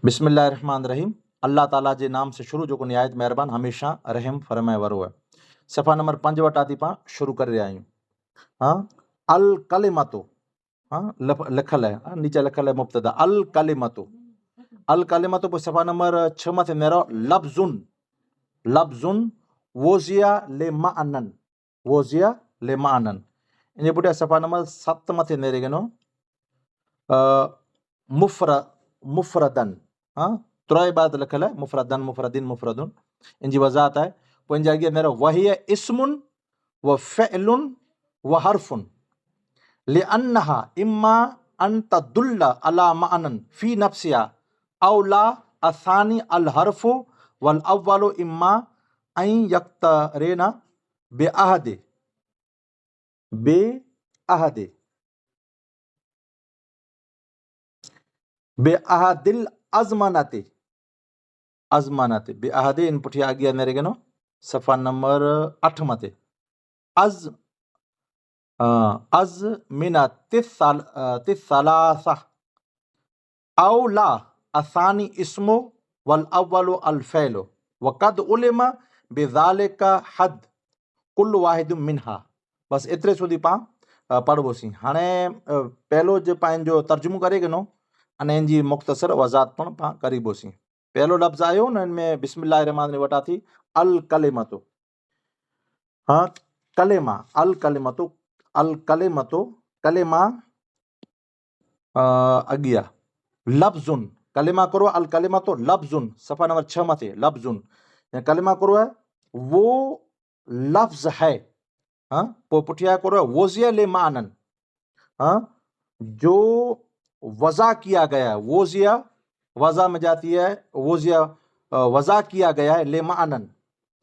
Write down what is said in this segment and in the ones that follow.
बिस्मिल्लाहिर्रहमानिर्रहीम। अल्लाह ताला जे नाम से शुरू जो निहायत महिरबान हमेशा रहम फरमाए वारो है। सफ़ा नंबर 5 वटा थी पां शुरू कर रहा आहियूं। हाँ, अल कलिमतो, हाँ लिखल है, हाँ, नीचे लिखल है मुब्तदा अल कलिमतो। अल कलिमतो पोइ सफ़ा नंबर 6 मथे नेरो लफ्जुन, लफ्जुन वोजिया ले मानन, वोजिया ले मानन। इन पुठियां सफ़ा नंबर 7 मथे नेरे गनो मुफर मुफरदन, हाँ तुराई बात लिखल है मुफरदन मुफरदिन मुफरदुन। इनकी वजाहत है पोइ इनजे अॻियां नेरो वहिय इस्मुन व फ़इलुन व हर्फुन लिअन्नहा इम्मा अन तदुल्ल अला मानन फी नफ्सिहा औ ला असानी अल हर्फु वल अव्वलु इम्मा अन यक्तरेना बेअहदे बेअहदे बेअहदिल अज़मानते अज़मानते बेअहदे। इन पुठियां अॻियां नेरे गनो सफ़ा नंबर 8 मथे अज़ मिना तिस्सलासा औ ला असानी इस्मो वल अव्वलु अल फ़इलु वक़द उलिमा बिज़ालिका हद कुल्लु वाहिदुम मिनहा। बस एतिरे सुधी पां पढ़बोसीं। हाणे पहलो जो पंहिंजो तर्जुमो करे गिनो अने इनजी मुख़्तसर वज़ाहत पण पां करीबोसीं। पहलो लफ़्ज़ आयो न इनमें बिस्मिल्लाहिर्रहमानिर्रहीम वटा थी अल कलिमतो। हाँ, कलेमा अल कलिमतो, अल कलिमतो कलेमा अगिया लफ्जुन कलिमा करो अल कलिमतो लफ्जुन सफ़ा नंबर 6 मथे लफ्जुन कलिमा करो है वो लफ्ज है। हाँ, पोइ पुठिया करो है वोजिया ले मानन, हाँ जो वज़ा किया गया है, वोजिया वज़ा में जाती है, वोजिया वज़ा किया गया है ले मानन,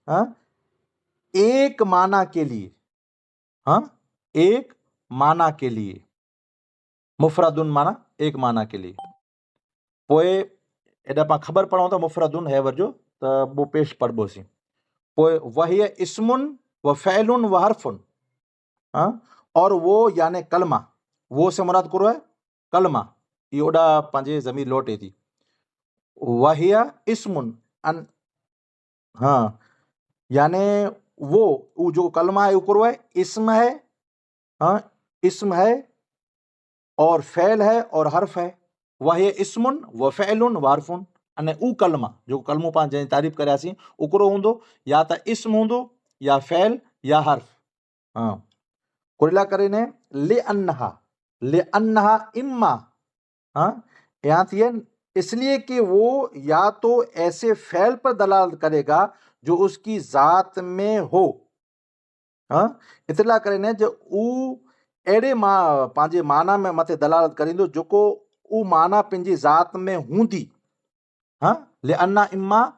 हाँ एक माना के लिए, हाँ एक माना के लिए, मुफरदुन माना एक माना के लिए। पोइ एॾा पां ख़बर पढ़ूं था मुफरदुन है वरजो त वो पेश पढ़बोसीं। पोइ वहिय इस्मुन व फ़इलुन व हर्फुन, हाँ और वो यानी कलमा, वो से मुराद करो है कलमा, ये ओॾा पंहिंजे ज़मीर लौटे थी। वहिय इस्मुन अन, हाँ यानी वो जो कलमा है वो करो है इस्म है, हाँ इस्म है और फ़ैल है और हर्फ है। वह इस्मुन व फ़इलुन व हर्फुन अने ऊ कलमा जो कलमो पां जंहिंजी तारीफ़ करियासीं उकरो हूंदो या त इस्म हूंदो या फ़ैल या हर्फ। हाँ कुरिला करे ने ले अन्नहा इम्मा, हाँ यहाँ थी है इसलिए कि वो या तो ऐसे फ़ैल पर दलालत करेगा जो उसकी ज़ात में हो, हाँ इतला करे ने जो ऊ अहिड़े मां पंहिंजे माना में मथे दलालत करींदो जेको ऊ माना पंहिंजी ज़ात में हूंदी। हाँ लिअन्ना इम्मा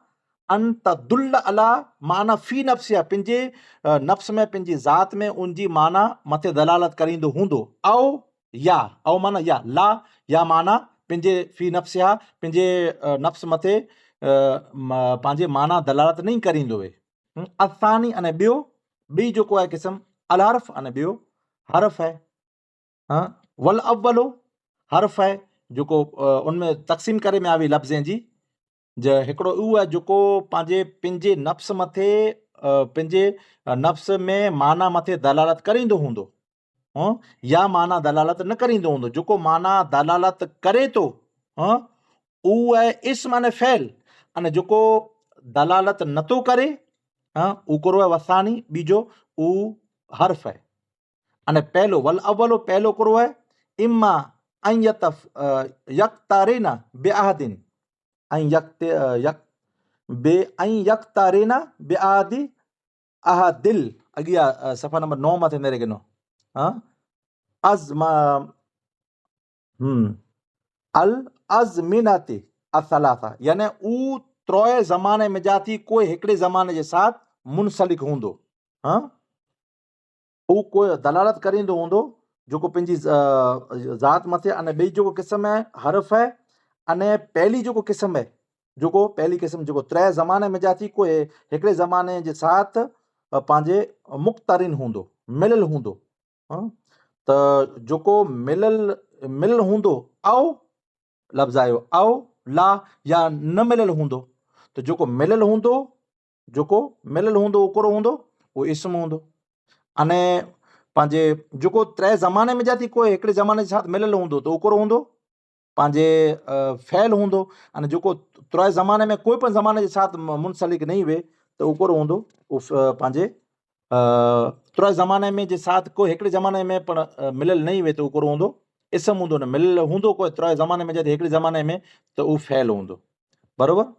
अन तदुल्ल अला माना फी नफ्सिहा पंहिंजे नफ्स में पंहिंजी ज़ात में उनजी माना मथे दलालत करींदो हूंदो औ माना या माना पंहिंजे फी नफ्सिहा पंहिंजे नफ्स मथे पंहिंजे माना दलालत नहीं करींदो है। असानी अने ॿियो ॿी जेको आहे क़िस्म अल हर्फ अने ॿियो हर्फ है। हाँ वल अव्वलो हर्फ है जेको उनमें तक़सीम करे में आवी लफ़्ज़ें जी ज हिकिड़ो उहो आहे जेको पंहिंजे नफ्स मथे पंहिंजे नफ्स में माना मथे दलालत करींदो हूंदो, हाँ या माना दलालत न करींदो हूंदो। जेको माना दलालत करे थो, हाँ उहो आहे इस्म अने फ़ैल, अने जेको दलालत नथो करे, हाँ ऊ करो है वसानी बीजो ऊ हर्फ है। अने पहलो वल अव्वलो पहलो करो है इम्मा अन यक्तारिना बेअहदिन अन यक्तारिना बेअहदि अहदिल अगिया सफ़ा नंबर 9 मथे नेरे गिनो, हाँ अज़मा अल अज़मिनते असलासा यानी ऊ त्रोए ज़माने में जाती कोई हिकिड़े ज़माने जे साथ मुनसलिक हूंदो, हाँ ऊ कोई दलालत करींदो हूंदो जेको पंहिंजी ज़ात मथे। अने ॿी जेको क़िस्म है हर्फ है अने पहली जेको क़िस्म है जेको पहली क़िस्म जेको त्रै ज़माने में जाती कोई हिकिड़े ज़माने जे साथ पंहिंजे मुक़्तरिन हूंदो मिलियल हूंदो, हाँ त जेको मिलियल हूंदो औ लफ़्ज़ आयो औ ला या न मिलियल हूंदो, त जेको मिलियल हूंदो उहो कहिड़ो हूंदो, उहो इस्म हूंदो। अने पंहिंजे जेको टे ज़माने में जाती कोई हिकिड़े ज़माने जे साथ मिलियल हूंदो त उहो कहिड़ो हूंदो, पंहिंजे फ़ैल हूंदो। अने जेको टे ज़माने में कोई पण ज़माने जे साथ मुंसलिक नहीं वे त उहो कहिड़ो हूंदो, उहो पंहिंजे टे ज़माने में जे साथ कोई हिकिड़े ज़माने में पण मिलियल नहीं वे त उहो कहिड़ो हूंदो, इस्म हूंदो। न मिलियल हूंदो कोई टे ज़माने में जाती हिकिड़े ज़माने में त उहो फ़ैल हूंदो, बराबरि।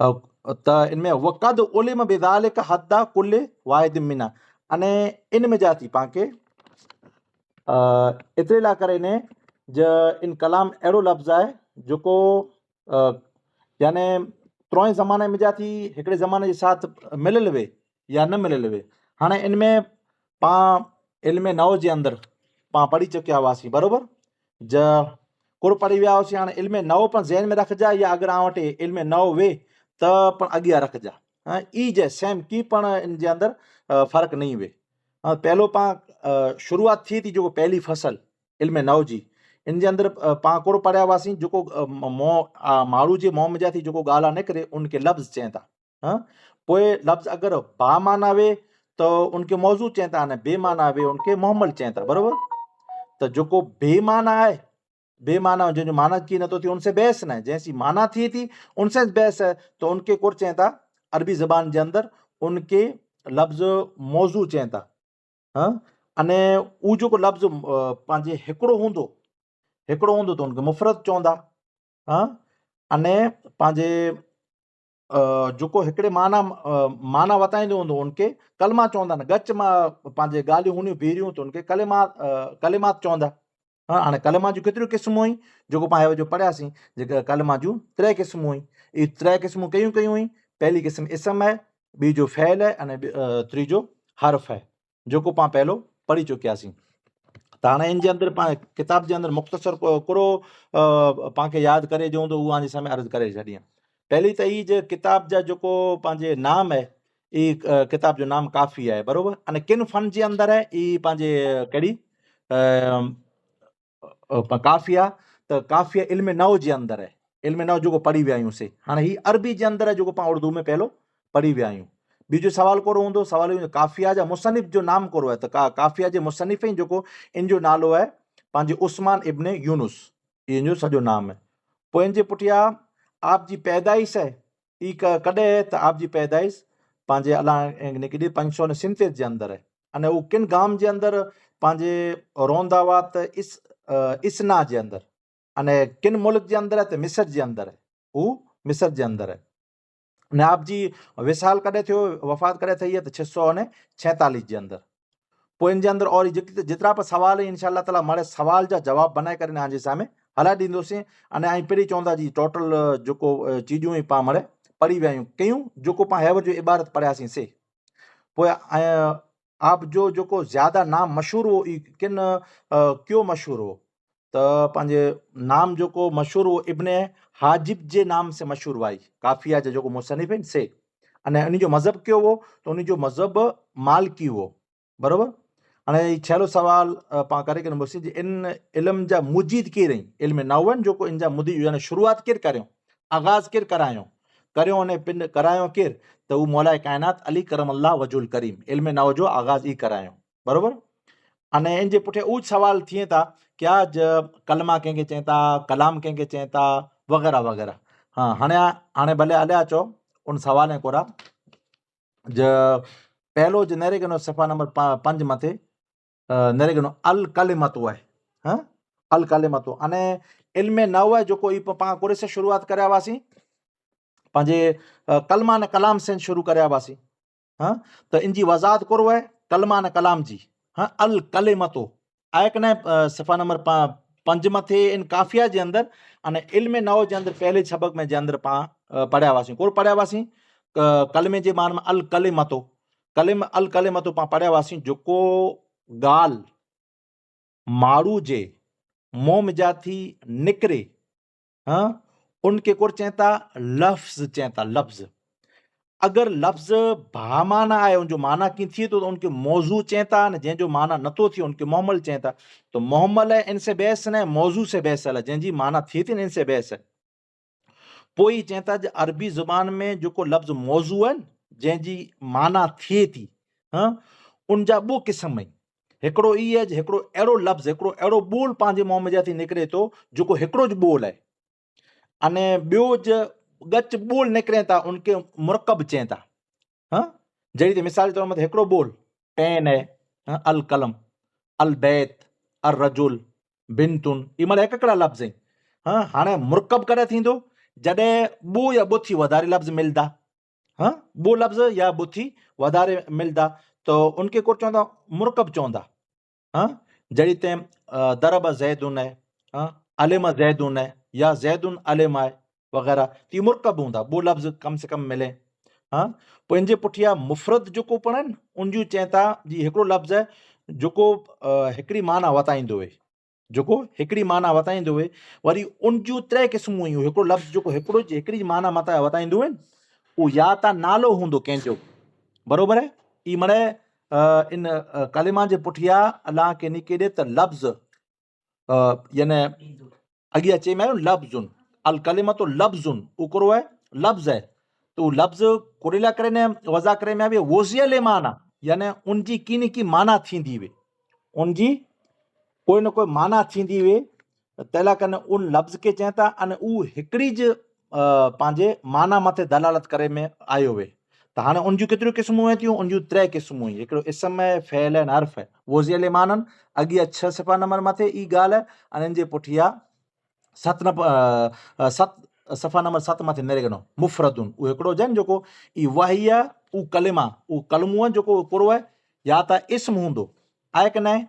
त इनमें वक़द उलिम बिज़ालिक हद्दा कुल्ल वाहिद मिना, अने इन में जाती पाण खे एतिरे लाइ करे ने इन कलाम अहिड़ो लफ़्ज़ आहे जेको याने टे ज़माने में जाती हिकिड़े ज़माने जे साथ मिलियल वे या न मिलियल वे। हाणे इनमें पाण इल्म नओ जे अंदरि पाण पढ़ी चुकिया हुआसीं, बराबरि। कुर पढ़ी विया हुआसीं। हाणे इल्म नओ पण ज़हन में रखिजा, या अगरि आउं वटि इल्म नओ वे त पण अॻियां रखिजा। ई जे सेम की पण इन जे अंदरि फ़र्क़ु नहीं वे। पहिरियों पाण शुरूआत थिए थी जेको पहली फसल इल्म नओ जी, इन जे अंदरि पाण कुर पढ़िया हुआसीं जेको माण्हू जे मुंहं में जा थी जेको ॻाल्हि आहे निकिरे उनखे लफ़्ज़ चवनि था। पोइ लफ़्ज़ अगरि बामाना वे त उनखे मौज़ू चवनि था, अने बेमाना वे उनखे मुहम्मल चवनि था, बराबरि। त जेको बेमाना आहे, बेमाना जंहिंजो माना की नथो थिए उनसे बहस न आहे, जंहिंसी माना थिए थी उनसे बहस है, तो उनके कुर चवनि था अरबी ज़बान जे अंदरि उनके लफ़्ज़ मौज़ू चवनि था। अने उहो जेको लफ़्ज़ पंहिंजे हिकिड़ो हूंदो त उनखे मुफ़रत चवंदा। अने पंहिंजे जेको हिकिड़े माना वताईंदो हूंदो उनखे कलमा चवंदा। न गच मां पंहिंजे ॻाल्हियूं हूंदियूं बीहरियूं त उनखे कलिमात चवंदा। हाणे कलमा जूं केतिरियूं क़िस्मूं हुई जेको पाण जो पढ़ियासीं, जेका कलमा जूं 3 क़िस्मूं हुई। इहे 3 क़िस्मूं कयूं हुई। पहली क़िस्म इस्म आहे, ॿी जो फ़ैल आहे, अने टीजो हर्फ़ आहे, जेको पाण पहिरियों पढ़ी चुकियासीं। त हाणे इन जे अंदरि पाण किताब जे अंदरि मुख़्तसर कुरो पाण खे यादि करे ॾियूं त उहा साम्हूं अर्ज़ु करे छॾियां। पहली त ई जे किताब जा जेको पंहिंजे नाम आहे, ई किताब जो नाम काफ़ी आहे, बराबरि। अने किन फ़न जे अंदरि आहे, ई पंहिंजे कहिड़ी काफ़िया। त काफ़िया इल्म नओ जे अंदरि आहे, इल्म नओ जेको पढ़ी विया आहियूंसीं। हाणे ही अरबी जे अंदरि आहे जेको पाण उर्दू में पहिरियों पढ़ी विया आहियूं। बीजो सवाल कहिड़ो हूंदो, सवाल इहो काफ़िया जा मुसनिफ़ जो नाम कहिड़ो आहे, त काफ़िया जे मुसनिफ़ ई जेको इन जो नालो आहे पंहिंजे उस्मान इब्न यूनुस, इन जो सॼो नाम आहे। पोइ इन जे पुठियां आप जी पैदाइश आहे, ई कॾहिं आहे त आप जी पैदाइश पंहिंजे अलाह निकिरी 547 जे अंदरि आहे। अने उहो किन गाम जे अंदरि पंहिंजे रहंदा हुआ त इसना जे अंदरि, अने किन मुल्क जे अंदरि आहे त मिस्र जे अंदरि आहे, हू मिस्र जे अंदरि आहे। अने आप जी विसाल कॾहिं थियो, वफ़ात कॾहिं थी आहे त 646 जे अंदरि। पोइ इन जे अंदरि और जेतिरा बि सवाल इंशाअल्लाह ताला मारे सवाल जा जवाब बनाए करे तव्हांजे साम्हूं हलाए ॾींदोसीं। अने ऐं पहिरीं चवंदा जी टोटल जेको चीजूं पाण मारे पढ़ी विया आहियूं कयूं, जेको पाण हैवर जो इबारत पढ़ियासीं से। पोइ आप जो जेको ज़्यादा नाम मशहूरु हो, किन क्यों मशहूरु हो, त पंहिंजे नाम जेको मशहूरु हो इब्न हाजिब जे नाम से मशहूरु हुआ, काफ़िया जो जेको मुसनिफ़ आहिनि से। अने उन जो मज़हब कयो हो, त उन जो मज़हब मालिकी हो, बराबरि। हाणे छहलो सवाल पाण करे करे मुसी जी इन इल्म जा मुजीद केरु आहिनि, इल्म नओ आहिनि जेको इन जा मुजीद, यानी शुरूआत केरु करियो, आगाज़ केरु करियो अने पिन करायो केरु, त उहो मौलाए काइनात अली करम अल्लाह वजहुल करीम, इल्म नओ जो आगाज़ ई करायो, बराबरि। अने इन जे पुठियां उहे सवाल थिए था क्या कलमा कंहिंखे चवनि था, कलाम कंहिंखे चवनि था, वग़ैरह वग़ैरह। हाणे भले हलिया अचो उन सवाल कोरा। पहिलो जो नरे गनो सफ़ा नंबर 5 मथे नरे गनो अल कलिमतो आहे, अल कलिमतो। अने इल्म नओ आहे जेको ई पाण कुरे से शुरूआत करिया हुआसीं, पंहिंजे कलमा ने कलाम से शुरू करिया हुआसीं। त इन जी वज़ाहत करो आहे कलमा ने कलाम जी। अल कलिमतो आहे कॾहिं सफ़ा नंबर 5 मथे इन काफ़िया जे अंदरि। अने इल्म नओ जे अंदरि पहले सबक में जे अंदरि पाण पढ़िया हुआसीं, कोन पढ़िया हुआसीं कलमे जे मान में अल कलिमतो, अल कलिमतो पाण पढ़िया हुआसीं जेको ॻाल्हि माण्हू जे मुंहं में जा थी निकिरे, उनके कुर चवनि था लफ़्ज़, चवनि था लफ़्ज़। अगरि लफ़्ज़ भामाना आहे, उनजो माना कीअं थिए थो त उनखे मौज़ू चवनि था, न जंहिंजो माना नथो थिए उनखे मुहम्मल चवनि था। त मुहम्मल है इनसे बहस न है, मौज़ू से बहस है, जंहिंजी माना थिए थी न इनसे बहस है। पोइ चवनि था अरबी ज़ुबान में जेको लफ़्ज़ मौज़ू आहे न, जंहिंजी माना थिए थी, उन जा ॿ क़िस्म आहिनि। हिकिड़ो ई आहे हिकिड़ो अहिड़ो लफ़्ज़, हिकिड़ो अहिड़ो ॿोल पंहिंजे मुंहं में जाती निकिरे थो जेको हिकिड़ो ज ॿोल आहे, अने ॿियो ॻच ॿोल निकिरे था, उनखे मुरकब चवनि था। जहिड़ी त मिसाल जे तौर ते हिकिड़ो ॿोल पेन आहे, अल कलम, अल बैत, अर रजुल, बिनतुन, इहे मतलब हिकिड़ा लफ़्ज़ आहिनि। हाणे मुरकब कॾहिं थींदो जॾहिं ॿो या ॿुथी वधारे लफ़्ज़ मिलंदा, ॿो लफ़्ज़ या ॿुथी वधारे मिलंदा त उनखे को चवंदा मुरकब चवंदा। जहिड़ी त दरब ज़ैदुन आहे, अलिम ज़ैदुन आहे, या ज़ैदुन अलिम आहे वग़ैरह, त इहे मुरकब हूंदा, ॿो लफ़्ज़ कम से कम मिले। पोइ इन जे पुठियां मुफ़रद जेको पण आहे न, उनजूं चवनि था जी हिकिड़ो लफ़्ज़ आहे जेको हिकिड़ी माना वताईंदो हुए, जेको हिकिड़ी माना वताईंदो हुए, वरी उनजूं 3 क़िस्मूं हुयूं। हिकिड़ो लफ़्ज़ जेको हिकिड़ी माना मता वताईंदो हुए, उहो या त नालो हूंदो कंहिंजो, बराबरि आहे, ई मणे इन कलिमा जे पुठियां अलाह के केॾे त लफ़्ज़ यानी अॻियां चई में लफ़्ज़ुन, अल कलिमा तो लफ़्ज़ुन, उकरो आहे लफ़्ज़ आहे, तो लफ़्ज़ कुरेला करे ने वज़ा करे में वोज़ियल माना, यानी उनजी की न की माना थींदी वे, उनजी कोई न कोई माना थींदी वे, तैला कने उन लफ़्ज़ के चवनि था अने उहो हिकिड़ी ज पंहिंजे माना मथे दलालत करे में आयो वे। त हाणे उनजूं केतिरियूं क़िस्मूं थियूं, उनजूं 3 क़िस्मूं आहिनि। हिकिड़ो इस्म आहे, फ़इल आहे, हर्फ़ आहे, वोज़ियल माननि, अॻियां 6 सफ़ा नंबर मथे ई ॻाल्हि आहे, अने इन जे पुठियां 7 सफ़ा नंबर 7 मथे निरगनो मुफ़रदुन, उहो हिकिड़ो हुजे जेको ई वही आहे, उहो कलिमा, उहो कलमो आहे जेको पूरो आहे, या त इस्म हूंदो आहे की न,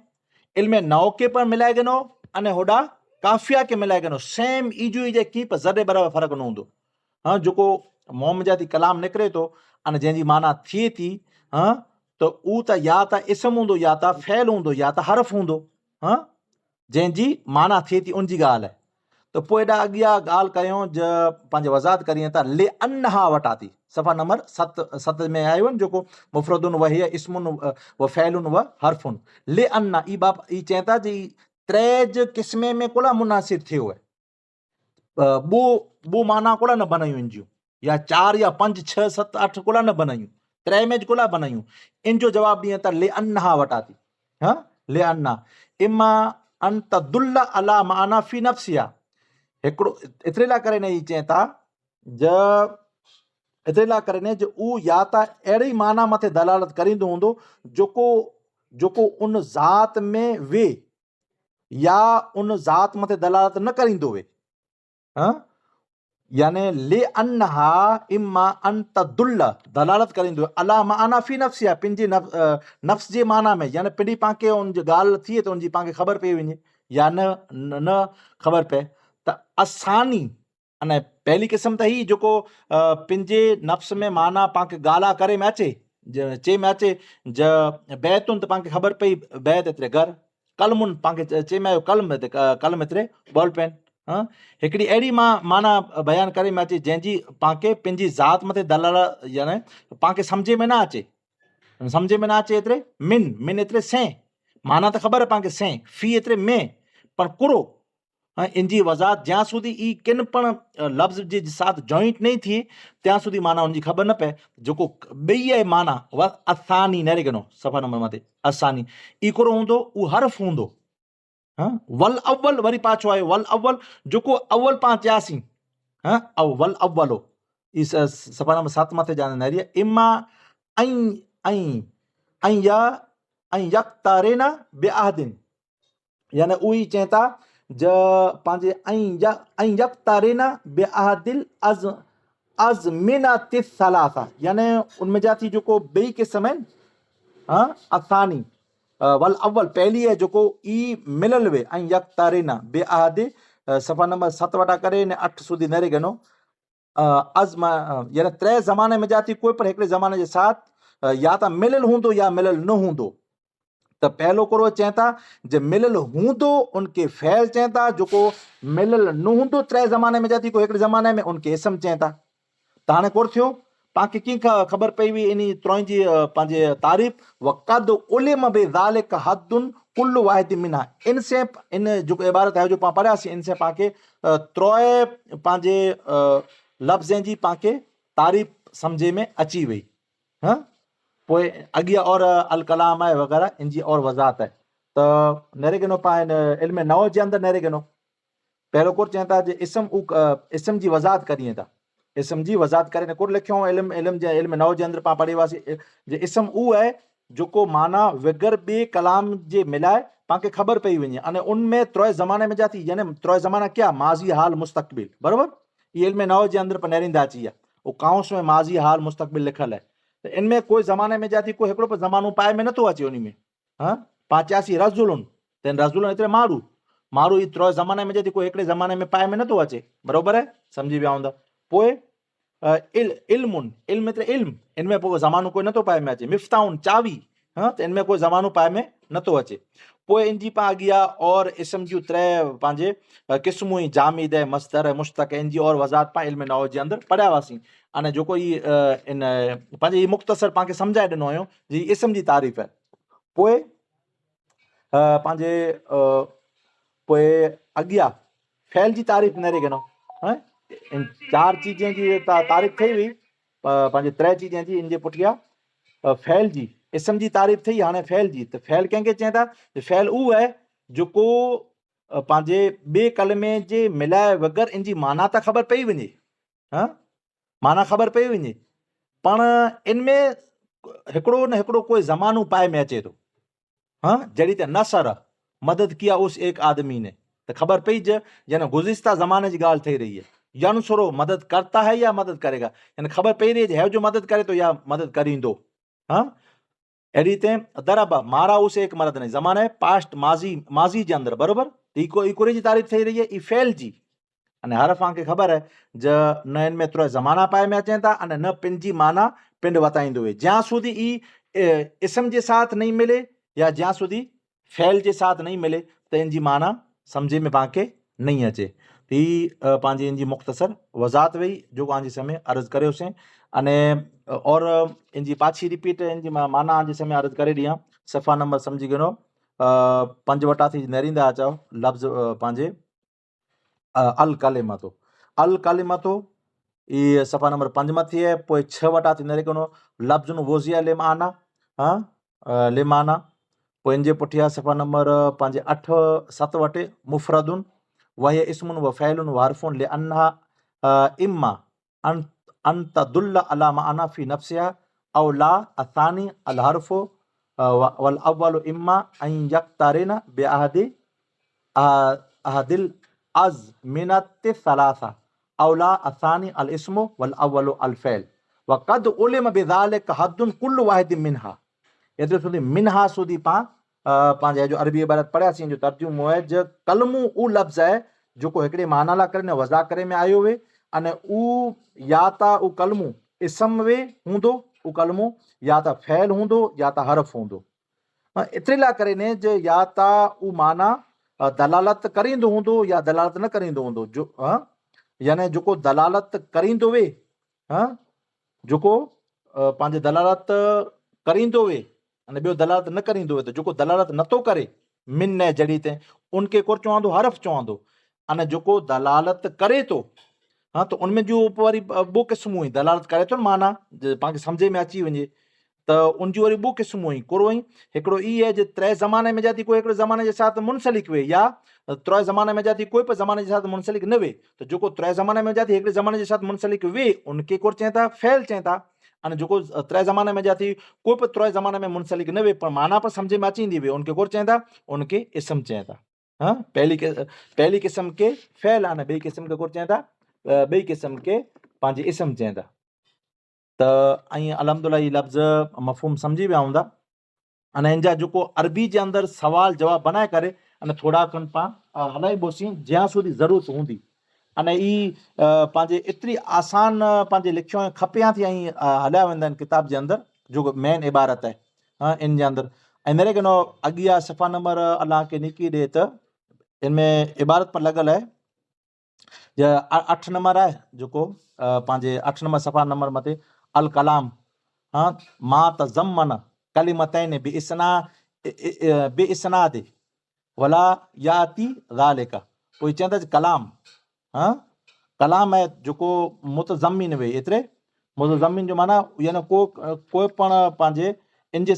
इल्म नओ के पर मिलाए गिनो अने होॾा काफ़िया के मिलाए गिनो, सेम इजू जे की पर ज़रे बराबरि फ़र्क़ु न हूंदो। जेको मुंहं में जाती कलाम निकिरे थो अने जंहिंजी माना थिए थी, त उहो त या त इस्म हूंदो, या त फ़इल हूंदो, या त हर्फ़ हूंदो, जंहिंजी माना थिए थी उनजी ॻाल्हि आहे। त पोइ हेॾा अॻियां ॻाल्हि कयूं पंहिंजे वज़ाहत करियूं था ले अन्हा वटा थी, सफ़ा नंबर 7 में आयो आहिनि जेको मुफ़रदुन व हिय इस्मुन व फ़इलुन व हर्फ़ुन, ले अन्ना ई बाप ई चवनि था जी 3 क़िस्मे में कोला मुनासिब थियो आहे, ॿो माना कोला न बनायूं इन जूं, या 4 या 5 6 7 8 कोला न बनायूं, 3 में कोला बनायूं। इन जो जवाब ॾियनि था ले अन्हा वटा थी, ले अन्ना इमा अन तदुल्ल अला माना फी नफ्सिया, हिकिड़ो एतिरे लाइ करे न ई चवनि था एतिरे लाइ करे न जो उहो या त अहिड़ी माना मथे दलालत करींदो हूंदो जेको उन ज़ात में वे, या उन ज़ात मथे दलालत न करींदो वे, यानी ले अन्हा इमा अन तदुल्ल दलालत करींदो अला माना फी नफ्सिया, पंहिंजी नफ्स जे माना में, यानी पिड़ी पांखे उन जी ॻाल्हि थिए त उनजी पांखे ख़बर पई वञे या न ख़बर पए। त असानी अने पहली क़िस्म त ही जेको पंहिंजे नफ्स में माना पांखे ॻाल्हा करे में अचे, चे में अचे बैतुन त पांखे ख़बर पई बैत एतिरे घर, कलमुन पांखे चे में आयो कलम एतिरे बॉल पेन, हिकिड़ी अहिड़ी माना बयानु करे में अचे जंहिंजी पांखे पंहिंजी ज़ात मथे दलालत, यानी पांखे सम्झे में न अचे, एतिरे मिन एतिरे सें, माना त ख़बर आहे पांखे सें, फी एतिरे में, पर कुरो इनजी वज़ाहत ज्यां સુધી ई किन पण लफ़्ज़ जे साथ जॉइंट नहीं थिए ત્યાં સુધી माना उनजी ख़बर न पए। जेको ॿई आहे माना असानी न रहिगनो सफ़ा नंबर मथे असानी इकरो हूंदो, उहो हर्फ़ हूंदो, वल अव्वल वरी पाछो आयो वल अव्वल, जेको अव्वल पां चयासीं, वल अव्वलो इस सफ़ा नंबर 7 मथे जाने नरिया इमा ऐं यक़्तारिना बिअहदिन, यानी उही चवनि था पंहिंजे ऐं यक़्तारिना बिअहदिल अज़मिनति सलासा, यानी उनमें जा थी जेको ॿई क़िस्म आहिनि, असानी वल अव्वल पहली है जेको ई मिलल वे ऐं यक़्तारिना बिअहद सफ़ा नंबर 7 वटा करे ने 8 સુધી न रहिगनो अज़मा, यानी 3 ज़माने में जाती कोई पर हिकिड़े ज़माने जे साथ या त मिलल हूंदो या मिलल न हूंदो। त पहलो करो चवनि था जे मिलल हूंदो उनके फ़इल चवनि था, जेको मिलल न हूंदो 3 ज़माने में जाती कोई हिकिड़े ज़माने में उनके इस्म चवनि था। त हाणे कोर थियो पांखे कीअं ख़बर पई हुई इन त्रों जी पंहिंजे तारीफ़ वक़द उलिम बे ज़ालिक हद्दुन कुल्लु वाहिद मिना, इनसे इन जो इबारत है जो पां पढ़ियासीं, इनसे पांखे त्रोए पंहिंजे लफ़्ज़ जी पांखे तारीफ़ सम्झे में अची वई। हाँ, पोइ अॻियां और अल कलाम आहे वग़ैरह इन जी और वज़ाहत आहे। त नेरे गिनो पाण इल्म नओ जे अंदरि नेरे गिनो पहिरियों कोर चवनि था जे इस्म जी वज़ाहत करिए था, इस्म जी वज़ाहत करे कोर लिखियो इल्म नओ जे अंदरि पाण पढ़ी हुआसीं जे इस्म उहो आहे जेको माना बग़ैर ॿिए कलाम जे मिलाए पांखे ख़बर पई वञे अने उनमें त्रोए ज़माने में जा थी यानी त्रोए ज़माना क्या माज़ी हाल मुस्तक़बिल बराबरि ये इल्म नओ जे अंदरि पनेरींदा अची विया वो काउंस में माज़ी हाल मुस्तक़बिल लिखियल आहे त इनमें कोई ज़माने में जा थी कोई हिकिड़ो बि ज़मानो पाए में नथो अचे उन में। हाँ, पाण चयासीं रज़ुलुन त रज़ुलुन एतिरे माण्हू माण्हू ई त्रोए ज़माने में जे थी कोई हिकिड़े ज़माने में पाए में नथो अचे बराबरि आहे सम्झी विया हूंदा। पोइ इल्मुन इल्म एतिरे इल्म इनमें पोइ ज़मानो कोई नथो पाए में अचे। मिफ्ताउन चावी हाँ त इनमें कोई ज़मानो पाए में नथो अचे। पोइ इन जी पाण अॻियां और इस्म जूं त्रै पंहिंजे क़िस्मूं ई जामिद ऐं मस्तर ऐं मुश्तक इन जी और वज़ाहत पाण इल्म नओ जे अंदरि पढ़िया हुआसीं। अने जेको ई इन पंहिंजे ई मुख़्तसर पाण खे सम्झाए ॾिनो हुयो जी इस्म जी तारीफ़ आहे। पोइ पंहिंजे पोइ अॻियां फैल जी तारीफ़ न रही गिनो। हाँ, इन चार चीज़ें जी तारीफ़ थी हुई पंहिंजे त्रै चीज़ें जी इन जे पुठियां फैल जी इस्म जी तारीफ़ थी हाणे फैल जी त फैल कंहिंखे चवनि था फैल उहो आहे जेको पंहिंजे ॿिए कलमे जे मिलाए बग़ैर इन जी माना त ख़बर पई वञे। हाँ, माना ख़बर पई वञे पण इनमें हिकिड़ो न हिकिड़ो कोई ज़मानो पाए में अचे थो। हाँ, जड़ी त नसर मदद किया उस एक आदमी ने तो खबर पई यानी गुज़िश्ता ज़माने की गाल थी रही है यनसुरो मदद करता है या मदद करेगा यानी खबर पई रही है जो मदद करे तो या मदद करींदो। हाँ, अहिड़ी रीते दरबा मारा उस एक मर्द ने ज़माने पास्ट माज़ी जे अंदरि बराबरि इकोरे जी तारीफ़ थी रही है ई फैल जी अने हर पाण खे ख़बर है न इनमें त्रोए ज़माना पाए में अचनि था अने न पिन जी माना पिंड वताईंदो हुए ज्यां सुधी ई इस्म जे साथ नहीं मिले या ज्यां सुधी फैल जे साथ नहीं मिले तो इन जी माना समझे में पाण खे नहीं अचे। ही पंहिंजी इन जी मुख़्तसर वज़ाहत हुई जो पंहिंजे समय अर्ज़ करियोसीं अने और इन जी पाछी रिपीट इन जी माना आज समय अर्ज़ करे ॾियां सफ़ा नंबर समझी गिनो 5 वटा थी नेरींदा अचो लफ़्ज़ पंहिंजे अल कलिमतो अल कलिमतो ये सफ़ा नंबर 5 में थी है। पोइ 6 वटा थी नेरे गिनो लफ़्ज़ुन वोज़िया लिमाना। हाँ, लिमाना पोइ इन जे पुठियां सफ़ा नंबर पंहिंजे 8-7 वटे मुफ़रदुन वही इस्मुन व फ़ैलुन व हर्फ़ुन लिअन्हा इम्मा अन तदुल्ल अला माना फ़ी नफ़्सिहा औ ला असानी अल हर्फ़ु वल अव्वलु इम्मा अन यक़्तरिना बिअहदि अहदिल अज़्मिनति सलासा औ ला असानी अल इस्मु वल अव्वलु अल फ़ैल व क़द उलिम बिज़ालिक हद्दुन कुल्लु वाहिदिन मिन्हा। एतिरे સુધી मिन्हा સુધી पंहिंजे जो अरबी इबारत पढ़ियासीं जो तर्जुमो आहे जो कलमू उहो लफ़्ज़ आहे जेको हिकिड़े माना लाइ करे न वज़ा करे में आयो हुए अने उहो या त उहो कलमू इस्म वे हूंदो उहो कलमू या त फ़ैल हूंदो या त हर्फ़ हूंदो। एतिरे लाइ करे ने जो या त उहो माना दलालत करींदो हूंदो या दलालत न करींदो हूंदो जो यानी जेको दलालत करींदो वे जेको पंहिंजे दलालत करींदो वे अने ॿियो दलालत न करींदो त जेको दलालत नथो करे मिन न जड़ी ते उनखे कोर चवंदो हर्फ़ चवंदो अने जेको दलालत करे थो हाँ तो उनमें जो वरी ॿ क़िस्मूं हुई दलालत करे थो माना पाण खे सम्झे में अची वञे त उनजी वरी ॿ क़िस्मूं हुई कोरो हुई हिकिड़ो ई आहे जो त्रै ज़माने में जाती कोई हिकिड़े ज़माने जे साथ मुनसलिक वे या त्रोए ज़माने में जाती कोई बि ज़माने जे साथ मुनसलिक न वे त जेको त्रै ज़माने में जाती हिकिड़े ज़माने जे साथ मुनसलिक वे उनखे कोर चवनि था फैल चवनि था अने जेको त्रै ज़माने में जाती कोई बि त्रोए ज़माने में मुनसलिक न वे पर माना पर सम्झे में अची ईंदी वे उनखे कोर चवनि था उनखे इस्म चवनि था। हाँ, पहली क़िस्म के फैल आने ॿी क़िस्म खे कोर चवनि था ॿई क़िस्म के पंहिंजे इस्म चवनि था। त ऐं अलहमदुलिल्लाह ही लफ़्ज़ मफ़हूम सम्झी विया हूंदा अने इन जा जेको अरबी जे अंदरि सवाल जवाब बनाए करे अने थोरा खनि पाण हलाई बोसीं ज्यां સુધી ज़रूरत हूंदी अने ई पंहिंजे एतिरी आसान पंहिंजे लिखियो खपियां थी ऐं हलिया वेंदा आहिनि किताब जे अंदरि जेको मेन इबारत आहे इन जे अंदरि ऐं मेरे गिनो अॻियां सफ़ा नंबर अलाह खे निकी ॾिए त इनमें इबारत पर लॻल आहे 8 नंबर आहे जेको पंहिंजे 8 नंबर सफ़ा नंबर मथे अल कलाम। हाँ, मा तज़म्मन कलिमतैन कलाम है जेको मुतज़म्मिन वे, एतिरे मुतज़म्मिन जो माना यानी कोई पण पंहिंजे इनजे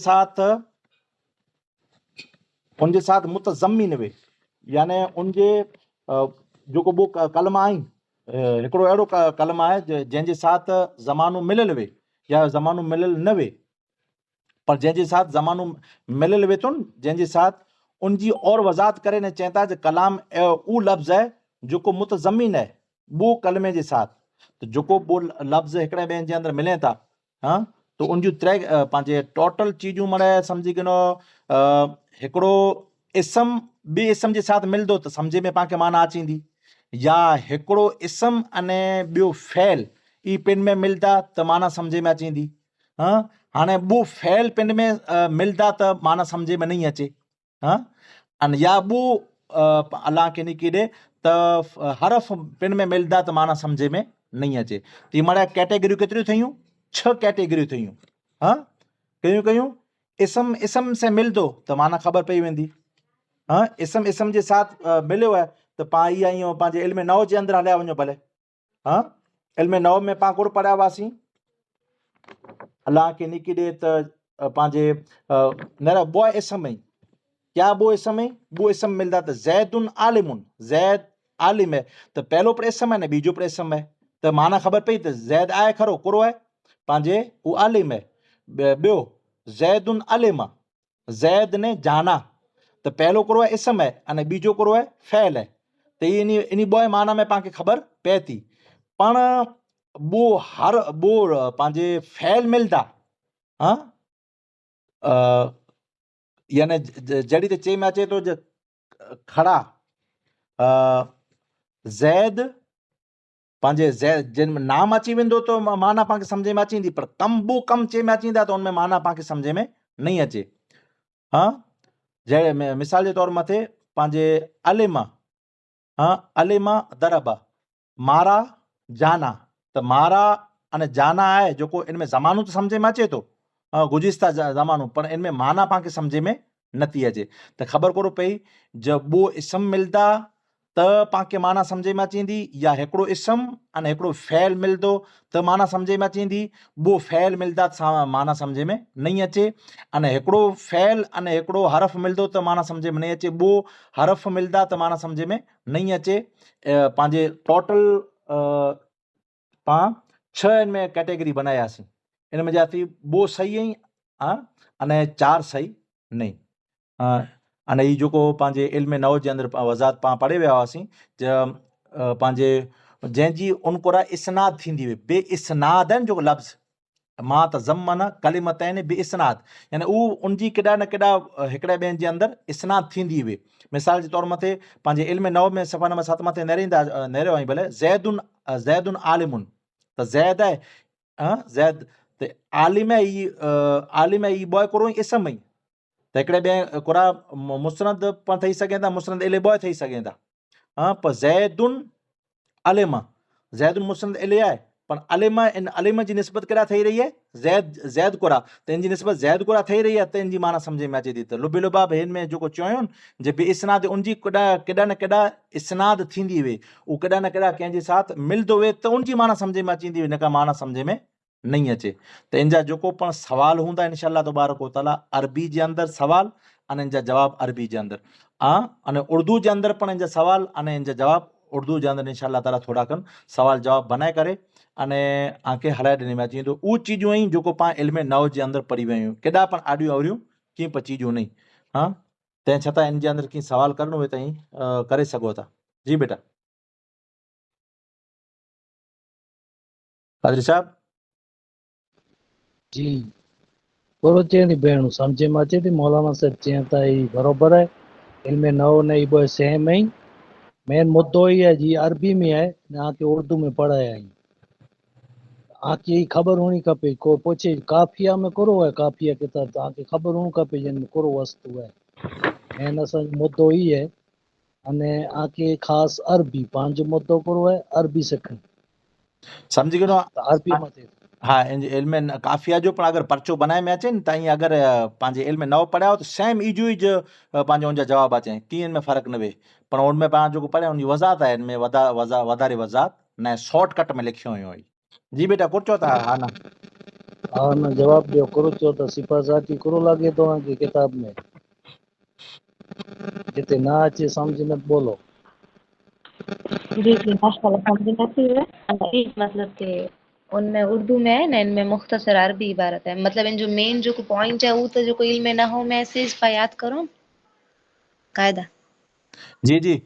साथ मुतज़म्मिन वे, यानी उनजे जेको ॿियो कलमा आहिनि, हिकिड़ो अहिड़ो कलमा आहे जंहिंजे साथ ज़मानो मिलियल वे या ज़मानो मिलियल न वे, पर जंहिंजे साथ ज़मानो मिलियल वे थो न, जंहिंजे साथ उनजी और वज़ाहत करे न चवनि था त कलाम उहो लफ़्ज़ आहे जेको मुतज़म्मिन आहे ॿियो कलमे जे साथ। त जेको ॿियो लफ़्ज़ हिकिड़े ॿिए जे अंदरि मिले था, हाँ, तो उनजूं पंहिंजे टोटल चीजूं माना सम्झी गिनो, हिकिड़ो इस्म ॿिए इस्म जे साथ मिलंदो त सम्झ में पाण खे माना अची वेंदी, या हिकिड़ो इस्म अने ॿियो फ़ैल ई पिन में मिलंदा त माना सम्झ में अची वेंदी। हाँ, हाणे ॿियो फ़ैल पिन में मिलंदा त माना सम्झ में नहीं अचे। हाँ, अने या ॿियो अलाह खे निकी ॾे त हरफ पिन में मिलंदा त माना सम्झ में नहीं अचे। त हीअ माना कैटेगरियूं केतिरियूं ठहियूं? 6 कैटेगरियूं ठहियूं। हाँ, कयूं इस्म से मिलंदो त माना ख़बर पई वेंदी। हाँ, इस्म जे साथ मिलियो आहे त पाण इहा आहियूं पंहिंजे इल्म नव जे अंदरि हलिया वञो भले। हाँ, इल्म नव में पाण कुर पढ़िया हुआसीं, अलाह खे निकी ॾे त पंहिंजे न बॉय इस्म में क्या वो इस्म में वो इस्म मिलता तो जैदुन आलिमुन, जैद आलिम है तो पहलो पर इस्म है ने बीजो पर इस्म है, तो माना खबर पई तो जैद आए खरो कुरो है पांजे वो आलिम है। ॿियो जैदुन आलिमा, जैद ने जाना, तो पहलो कुरो है इस्म है अने बीजो कुरो है फ़ैल है। तो इनी ॿ माना में पाण खे ख़बर पए थी, पण वो हर वो पांजे फ़ैल मिलदा। हाँ, यानी जड़ी ते चे में अचे तो खड़ा ज़ैद पंहिंजे ज़ैद जिन में नाम अची वेंदो तो माना पाण खे सम्झ में अची वेंदी, पर कम चे में अची वेंदा त उनमें माना पाण खे सम्झ में नहीं अचे। हाँ, जहिड़े मिसाल जे तौर मथे पंहिंजे अलिमा, हाँ, अलिमा दरबा, मारा जाना, त मारा अने जाना आहे जेको इनमें ज़मानो तो सम्झ में अचे तो, गुज़िश्ता ज़मानो, पर इनमें माना पाण खे सम्झ में नथी अचे। त ख़बर कोन पई जब वो इस्म मिलदा त पाण खे माना सम्झ में अची वेंदी, या हिकिड़ो इस्म अने हिकिड़ो फ़ैल मिलंदो त माना सम्झ में अची वेंदी, वो फ़ैल मिलदा त माना सम्झ में नहीं अचे, अने हिकिड़ो फ़ैल अने हिकिड़ो हरफ मिलंदो त माना सम्झ में नहीं अचे, वो हरफ मिलदा त माना सम्झ में नहीं अचे। पंहिंजे टोटल पाण 6 इनमें कैटेगरी बनायासीं, इनमें जा थी वो सही आई, हाँ, अने 4 सही नहीं। अने ई जेको पंहिंजे इल्म नव जे अंदरि वज़ाहत पाण पढ़े विया हुआसीं पंहिंजे जंहिंजी उनकुरा इस्नाद थींदी हुई, बे इस्नाद आहिनि जेको लफ़्ज़ मां त ज़म्मन कलिमतैन बे इस्नाद, यानी उहो उनजी केॾा न केॾा हिकिड़े ॿियनि जे अंदरि इस्नाद थींदी हुई। मिसाल जे तौर मथे पंहिंजे इल्म नव में सफ़ा नंबर 7 मथे नेरियो आई भले ज़ैदुन आलिमुन, त ज़ैद आहे, ज़ैद त आलिम आहे ई बॉय कुरो इस्म ई, त हिकिड़े ॿिए कुरा मुस्नद पण ठही सघनि था, मुस्नद इले बॉय ठही सघनि था। हाँ, पर ज़ैदुन अलिमा, ज़ैदुन मुस्नद इले आहे, पर अलिमा इन अलिमा जी निस्बत केॾा ठही रही है ज़ैद कुरा, त इनजी निस्बत ज़ैद कुरा ठही रही आहे, त इनजी माना सम्झ में अचे थी। त लुबी लुबाब हिन में जेको चयो न जे बे इस्नाद उनजी केॾा न केॾा इस्नाद थींदी हुई, उहो केॾा न केॾा कंहिंजे साथ मिलंदो हुए त उनजी माना सम्झ में अची वेंदी हुई, न का माना सम्झ में नहीं अचे। त इनजा जेको पण सवाल हूंदा इंशाअल्लाह तबारक व तआला अरबी जे अंदरि सवाल अने इनजा जवाब अरबी जे अंदरि, अने उर्दू जे अंदरि पण इनजा सवाल अने इनजा जवाब उर्दू जे अंदरि इंशाअल्लाह ताला थोड़ा कन सवाल जवाब बनाए करे अने आके हलाए ॾिने में अची वेंदो। उहे चीजूं आहिनि जेको पाण इल्म नव जे अंदरि पढ़ी वियूं आहियूं, केॾा पण आड़ियूं अवड़ियूं कीअं पर चीजूं नहीं। हाँ, तंहिं छतां इन जे अंदरि कीअं सवाल करणो हुए ताईं करे सघो था। जी बेटा कादरी साहब। जी थोरो चए थी भेण सम्झ में अचे थी, मौलाना साहब चवनि था ही बराबरि आहे, इल्म नओ न ई ॿ सेम आहिनि, मेन मुद्दो ई आहे जीअं अरबी में आहे तव्हांखे उर्दू में पढ़ाया आहिनि, तव्हांखे ही ख़बर हुअणी खपे, को पुछे काफ़िया में कहिड़ो आहे, काफ़िया किताब तव्हांखे ख़बर हुअणु खपे जिन में कहिड़ो वस्तु आहे, मेन असांजो मुद्दो ई आहे। अने आके ख़ासि अरबी पंहिंजो मुद्दो कहिड़ो आहे, अरबी सिखणी, समझी गयो त अरबी मथे हाँ, इल्म काफ़िया जो पण अगरि पर्चो बनाए में अचे न त ईअं अगरि पंहिंजे इल्म नओ पढ़िया हो त सेम इजो इज पंहिंजो उनजा जवाब अचे, कीअं इनमें फ़र्क़ु न वे, पर उनमें पाण जेको पढ़िया उनजी वज़ाहत आहे, इनमें वधारे वज़ाहत न शॉर्टकट में लिखियो हुयो हुई। जी बेटा कुझु चओ था? हा न हाँ ना जवाब दियो करो चो तो सिफाजाती करो लगे तो की किताब में जिते ना अचे समझ न बोलो। जी जी माशाल्लाह समझ में आती है। मतलब कि उनमें उर्दू में है ना, इनमें मुख्तसर अरबी इबारत है, मतलब इन जो मेन जो पॉइंट है वो तो जो इल्म नहू में से याद करो कायदा। जी जी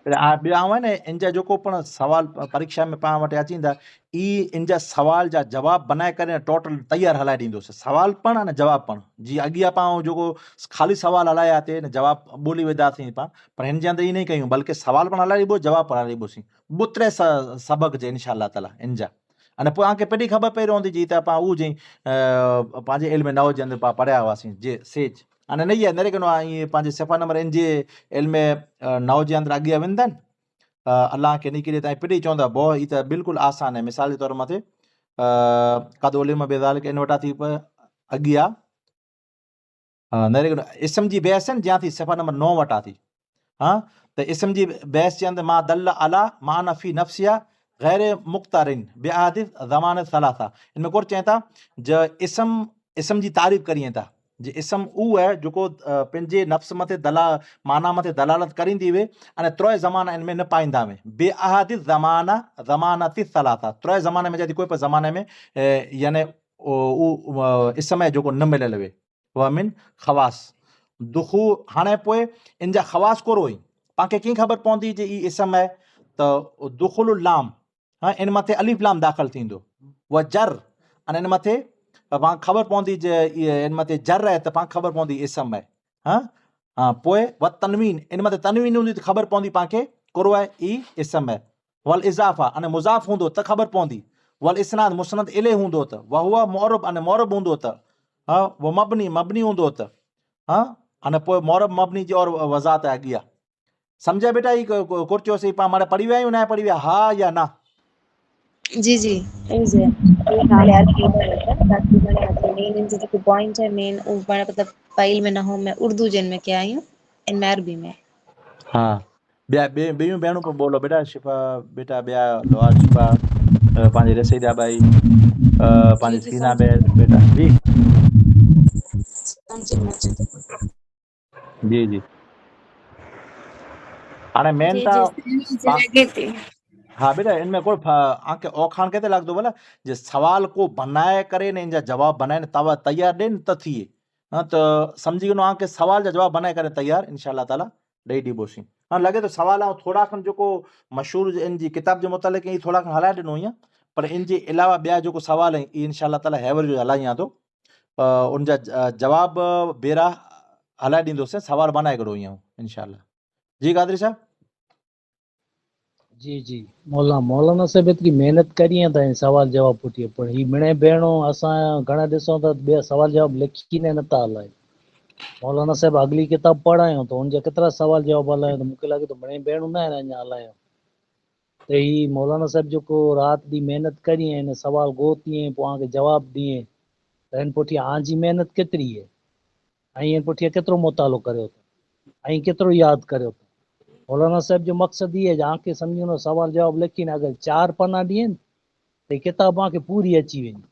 ॿिया आहे न इन जा जेको पण सवाल परीक्षा में पाण वटि अचींदा ई इन जा सवाल जा जवाब बनाए करे टोटल तयारु हलाए ॾींदोसीं, सवाल पण अने जवाब पण। जी अॻियां पाण जेको ख़ाली सवाल हलाया ते न जवाब ॿोली वेंदासीं पाण, पर हिन जे अंदरि ई न कयूं बल्कि सवाल पण हलाए ॾिबो जवाब पण हलाए ॾिबोसीं ॿुत्रे सबक जे इनशा ताला इन जा। अने पोइ तव्हांखे पहिरीं ख़बर पई रहंदी जी त पाण उहो जी पंहिंजे इल्म नओ जे अंदरि पाण पढ़िया हुआसीं जे सेज अने न इहा नरेगनो आहे पंहिंजे सिफ़ा नंबर इन जे इल्म नओ जे अंदरि अॻियां वेंदा आहिनि अल्लाह के निकिरे ताईं पिटी चवंदा बो ई त बिल्कुलु आसान आहे। मिसाल जे तौर मथे कद उलिम बेज़ालिक इन वटां थी अॻियां नरेगनो इस्म जी बहस है जहाँ थी सिफ़ा नंबर 9 वटां थी। हाँ त इस्म जी बहस जे अंदरि मां दल अला मां नफ़ी नफ़सिया गैर मुख्तारिन बेआदिस ज़मान सलासा इनमें कोर चवनि था ज इस्म जी तारीफ़ करिए था जे इस्म उहो आहे जेको पंहिंजे नफ़्स मथे माना मथे दलालत करींदी हुए अने त्रोय ज़माना इनमें न पाईंदा हुए बेआदिस ज़मानती सलासा त्रोय ज़माने में जॾहिं कोई बि ज़माने में यानी उहो इस्म आहे जेको न मिलियल हुए वमिन ख़वास दुखू हाणे पोइ इन जा ख़वास कोरो हुई पाण खे कीअं ख़बर पवंदी जे ई इस्म आहे त दुखुल लाम हाँ इन मथे अलिफ लाम दाख़िल थींदो व जर अने इन मथे पाण ख़बर पवंदी जे इन मथे जर आहे त पाण ख़बर पवंदी इस्म आहे। हाँ हाँ पोइ व तनवीन इन मथे तनवीन हूंदी त ख़बर पवंदी पाण खे कोरो आहे ई इस्म आहे। वल इज़ाफ़ा अने मुज़ाफ़ हूंदो त ख़बर पवंदी। वल इस्नाद मुस्नद इले हूंदो त वहुआ मोरब अने मोरब हूंदो त हाँ वो मबनी हूंदो त हाँ अने पोइ मोरब मबनी जी और वज़ात आहे अॻियां। समझे बेटा ही कुर्चो से पा मारे पढ़ी विया आहियूं न पढ़ी विया हा या ना? जी जी समझे ये नाले अरबी में बाकी मैंने मेन इन जो पॉइंट है मेन ऊपर मतलब फाइल में नहू में उर्दू जिन में क्या आयूं इन अरबी में। हाँ ॿिया ॿियूं भेणूं पियो बोलो बेटा शिफ़ा बेटा ॿिया लोहार शिफ़ा पंहिंजी रसीदा भाई जी पंहिंजी जी सीना बेटा जी जी जी हाणे मेन जी त जी लगे थी। हाँ बेटा इनमें को आंखे औखाण कहते लगदो भला जे सवाल को बनाए करे ने इन जा जवाब बनाए ने तवा तैयार ॾेन त थिए। हाँ त समझी वञो आंखे सवाल जा जवाब बनाए करे तैयार इंशाअल्लाह ताला ॾेई ॾीबोसीं। हाँ लॻे थो सवाल ऐं थोरा खनि जेको मशहूर इन जी किताब जे मुतालिक़ ई थोरा खनि हलाए ॾिनो हीअं, पर इन जे अलावा ॿिया जेको सवाल आहिनि इहे इंशाअल्लाह ताला हैवर जो हलायां थो उन जा जवाब बेरा हलाए ॾींदोसीं सवाल बनाए करे ईअं इंशाअल्लाह। जी कादरी साहब जी जी मौलाना साहब एतिरी महिनत करी था सवाल जवाब पुठिए पर ही मिणे भेणो असां घणा ॾिसूं था ॿिया सवाल जवाब लिखी नथा हलाए। मौलाना साहब अगली किताब पढ़ायूं त हुनजा केतिरा सवाल जवाब हलायूं त मूंखे लॻे थो मिणे भेणूं न आहिनि अञा हलायूं त ही मौलाना साहब जेको राति ॾींहुं महिनत करी ऐं हिन सवाल ॻोल्हिए पोइ तव्हांखे जवाब ॾिए त हिन पुठियां आंजी महिनत केतिरी आहे ऐं हिन पुठियां केतिरो मुतालो करियो अथव ऐं केतिरो यादि करियो अथव। मौलाना साहब जो मक़सदु इहो आहे जो आंखे सम्झी वञो सवाल जवाब लिखी न अगरि 4 पना ॾियनि त किताब तव्हांखे पूरी अची वेंदी।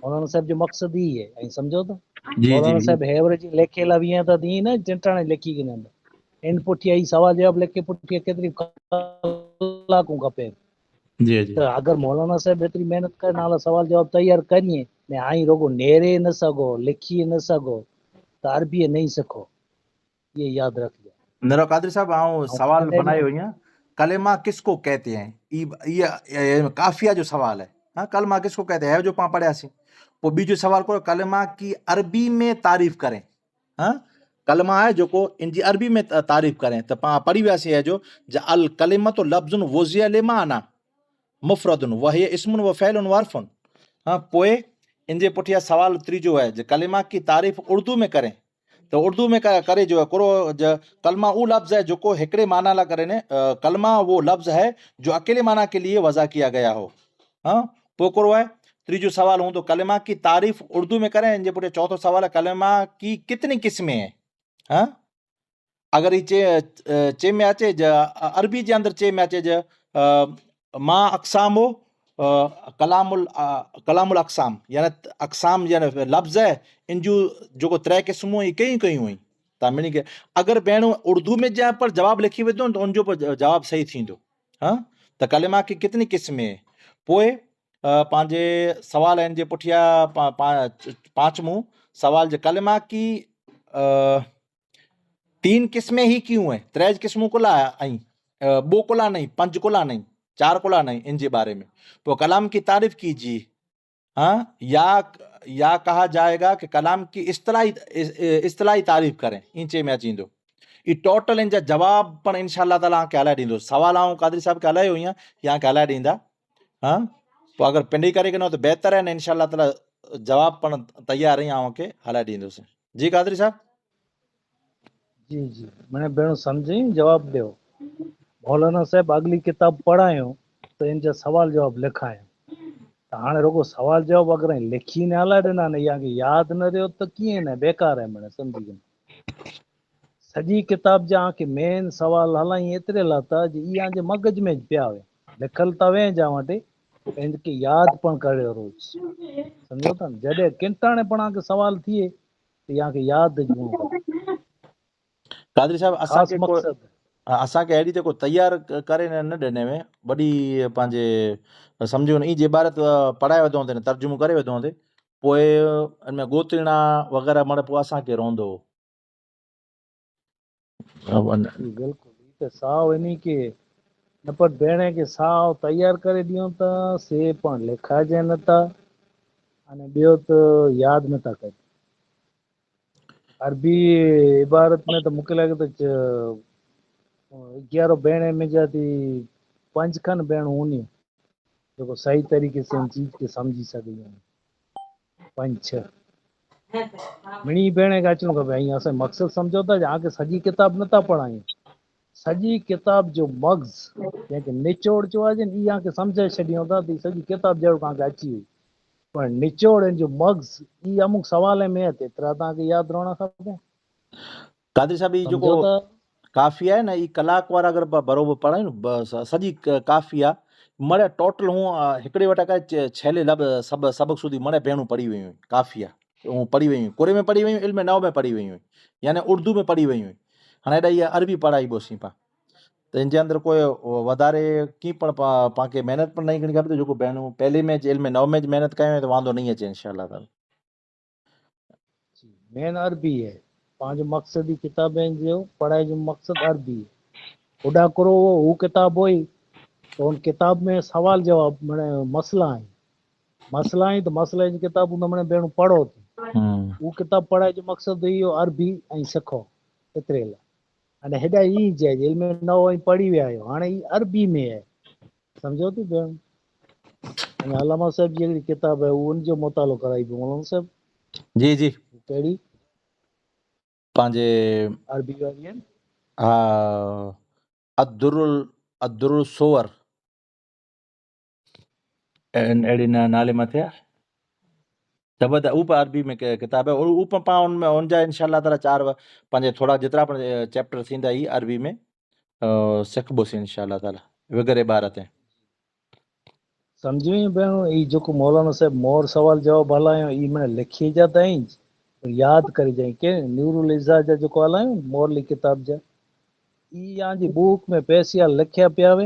मौलाना साहब जो मक़सदु ई आहे ऐं सम्झो था जी जी मौलाना जी साहब हेवर जी लेखे वीह त ईअं न चिंटाणे लिखी करे इन पुठियां ई सवाल जवाब लिखे पुठियां केतिरी कलाकूं खपे जी जी त अगरि मौलाना साहब एतिरी महिनत करे नाला सवाल जवाब तयारु करिए ने आई रुगो नेरे न सघो लिखी न सघो त अरबी नहीं सिखो ये याद रखिए। नरो कादरी साहब आऊं सवाल बनायो हुई कलेमा किसको कहते हैं ये काफिया जो सवाल है। हाँ कलमा किसको कहते हैं जो पाण पढ़ियासीं पोइ बीजो सवाल करो कलेमा की अरबी में तारीफ़ करें। हाँ कलमा है जो को इनकी अरबी में तारीफ़ करें तो पाण पढ़ी वियासीं है जो अल कलिमत लफ्जुन वज़िया लिमाना मुफ़रदुन वहिय इस्मुन व फ़ैलुन वारफ़ुन। हाँ पोइ इनजे पुठियां सवाल त्रीजो है जो कलिमा की तारीफ़ उर्दू में करें तो उर्दू में करे जो करो कलमा वो लफ्ज़ है जो को हिकड़े माना ला करे ने कलमा वो लफ्ज़ है जो अकेले माना के लिए वज़ा किया गया हो। हाँ पोइ करो है त्रीजो सवाल हूँ तो कलमा की तारीफ़ उर्दू में करें। इनजे पुठियां चौथो सवाल है कलमा की कितनी किस्में हैं। हाँ अगर ये चे में अचे अरबी जे अंदर चे में अचे मां अक़सामो कलामुल अक़साम, यानी अक़साम यानी लफ़्ज़ है, इन जूं जेको 3 क़िस्मूं ई कयूं हुई तव्हां मिनी के अगरि भेण उर्दू में जंहिं पर जवाबु लिखी वेंदो त उनजो जवाबु सही थींदो। हाँ, त कलिमा की कितनी क़िस्में, पोइ पंहिंजे सवाल आहिनि जे पुठियां पांचमूं सवाल जे कलिमा की 3 किस्में ही क्यों है, 3 किस्मों कुला आई, 2 कुला नहीं, 5 कुला नहीं, 4 कुला नहीं, इनके बारे में तो कलाम की तारीफ कीजिए। हाँ, या कहा जाएगा कि कलाम की इस्तलाही तारीफ करें, इंचे में अचींदो। ई टोटल इन जा जवाब पण इंशाअल्लाह ताला के हलाए ॾींदो। सवाल आऊं कादरी साहब के हलायो हुई या के हलाए ॾींदा। हाँ, तो अगर पिंडी करे गिनो तो बेहतर है न, इंशाअल्लाह ताला जवाब पण तैयार ही आऊं के हलाए ॾींदोसीं। जी कादरी साहब। जी जी, मैंने भेण सम्झी, जवाब ॾियो। मौलाना साहब अगली किताब पढ़ायो त इन जा सवाल जवाब लिखायो, त हाणे रुगो सवाल जवाब अगर लिखी ने हलाए ॾिना न, या याद न रहियो त कीअं न, बेकार है। मैंने सम्झी गयो। सॼी किताब जा के मेन सवाल हलाई एतिरे लाता जी इहा जे मगज में पिया हुआ, लिखल त वे जा वटि, इनके याद पण करियो रोज। सम्झो था न, जॾहिं किंटाणे पण के सवाल थिए त या के याद हुअणो खपे, कादरी साहब ख़ासि असांखे को मक़सद। असांखे अहिड़ी त को तयार करे न ॾिने में वॾी पंहिंजे सम्झो न ई जे ॿार पढ़ाए वेंदो हूंदे न तर्जुमो करे वेंदो हूंदे, पोइ इन में ॻोतीणा वग़ैरह मण पोइ असांखे रहंदो हो। जी बिल्कुलु, ई त साव इन के न, पर भेण के साव तयार करे ॾियूं था से पण लिखाइजे नथा, अने ॿियो त यादि नथा कनि। अरबी इबारत में त मूंखे लॻे थो 11 भेण में जा थी 5 खनि भेणूं हूंदियूं जेको सही तरीक़े से इन चीज के समझी सघंदियूं आहिनि, 5-6 मिणी भेण खे अचणो खपे। ऐं असां मक़सदु सम्झो था जहाँ के सॼी किताब नथा पढ़ायूं, सॼी किताब जो मग़ज़ जंहिंखे निचोड़ चयो आहे जन, इहा के सम्झाए छॾियूं था त सॼी किताब जहिड़ो तव्हांखे अची वई, पर निचोड़ इन जो मग़ज़ ई अमुक सवाल में आहे, एतिरा तव्हांखे यादि रहणा खपे। कादरी साहब ई जेको सम्झो था? काफ़िया आहे न, ई कलाक वारा अगरि बराबरि पढ़ायूं सॼी काफ़िया मड़े टोटल हूअं हिकिड़े वटि का छैले लब सबक सुधी मड़े भेणूं पढ़ी वयूं हुयूं, काफ़िया हूअं पढ़ी वयूं, कुरे में पढ़ी वयूं, इल्म नव में पढ़ी वयूं, यानी उर्दू में पढ़ी वयूं। हाणे हेॾा इहा अरबी पढ़ाई बोसीं पा, त इन जे अंदरि कोई वधारे कीअं पण पाण महिनत पण नहीं करणी खपे। जेको भेणूं पहले में इल्म नव में महिनत कयूं त वांदो नहीं अचे इंशाअल्लाह ताला। मेन अरबी है, पंहिंजो मक़सद ई किताबें जो पढ़ाई जो मक़सद अरबी है। होॾा करो हू किताब हुई तो उन किताब में सवाल जवाब माने मसला आहिनि, मसला आहिनि त मसले जी किताबूं त माने भेणूं पढ़ो थी, हू किताब पढ़ाई जो मक़सदु इहो अरबी ऐं सिखो, एतिरे लाइ। हाणे हेॾा ई चइजे इल्म नओं ऐं पढ़ी विया आहियो, हाणे ई अरबी में आहे, सम्झो थी भेण। अञा अलामा साहिब जी हिकिड़ी किताब आहे, उनजो मुतालो कराई पियो मौलाना साहिब। जी जी, कहिड़ी? पंहिंजे अरबी वारी आहिनि। हा, अद्दुरुल सोवर अहिड़ी नाले मथे आहे, ज़बरदस्त। ऊ अरबी में किताब है, ऊ पाण उनमें उनजा इंशाअल्लाह ताला 4 पंहिंजे थोरा जेतिरा पण चैप्टर थींदा ई अरबी में सिखबोसीं इंशाअल्लाह ताला वग़ैरह इबारत है। सम्झी वई भेण, ई जेको मौलाना साहिब मोर सवाल जवाब हलायो ई माने लिखी जा त यादि करे जाई के नूरुल इज़ा जा जेको हलायूं मोरली किताब जा, ई यहाँ जी बुक में पैसिया लिखिया पिया वे,